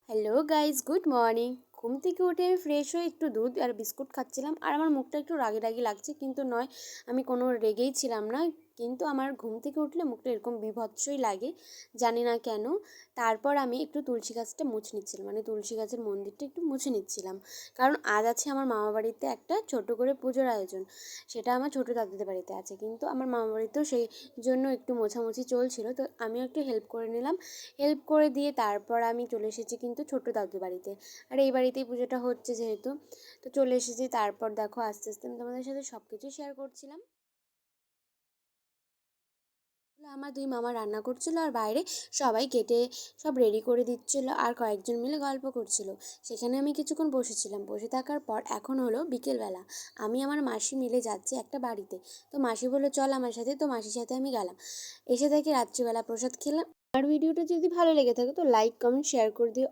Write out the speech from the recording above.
Hello guys, good morning. ঘুম থেকে উঠে আমি ফ্রেশ হয়ে একটু দুধ আর বিস্কুট খাচ্ছিলাম, আর আমার মুখটা একটু রাগি রাগি লাগছে, কিন্তু নয়, আমি কোনো রেগেই ছিলাম না। কিন্তু আমার ঘুম থেকে উঠলে মুখটা এরকম বীভৎসই লাগে, জানি না কেন। তারপর আমি একটু তুলসী গাছটা মুছে নিচ্ছিলাম, মানে তুলসী গাছের মন্দিরটা একটু মুছে নিচ্ছিলাম, কারণ আজ আছে আমার মামা বাড়িতে একটা ছোট করে পুজোর আয়োজন। সেটা আমার ছোটো দাদুদের বাড়িতে আছে, কিন্তু আমার মামা বাড়িতেও সেই জন্য একটু মোছামুছি চলছিল, তো আমিও একটু হেল্প করে নিলাম। হেল্প করে দিয়ে তারপর আমি চলে এসেছি কিন্তু ছোটো দাদুর বাড়িতে। আর এই বাড়িতেই পুজোটা হচ্ছে যেহেতু, তো চলে এসেছি। তারপর দেখো আস্তে আস্তে আমি তোমাদের সাথে সব কিছু শেয়ার করছিলাম। আমার দুই মামা রান্না করছিল, আর বাইরে সবাই কেটে সব রেডি করে দিচ্ছিল, আর কয়েকজন মিলে গল্প করছিল। সেখানে আমি কিছুক্ষণ বসেছিলাম। বসে থাকার পর এখন হলো বিকেলবেলা। আমি আমার মাসি মিলে যাচ্ছি একটা বাড়িতে। তো মাসি বললো চল আমার সাথে, তো মাসির সাথে আমি গেলাম। এসে দেখি রাত্রিবেলা প্রসাদ খেলাম। আর ভিডিওটা যদি ভালো লেগে থাকে তো লাইক কমেন্ট শেয়ার করে দিও।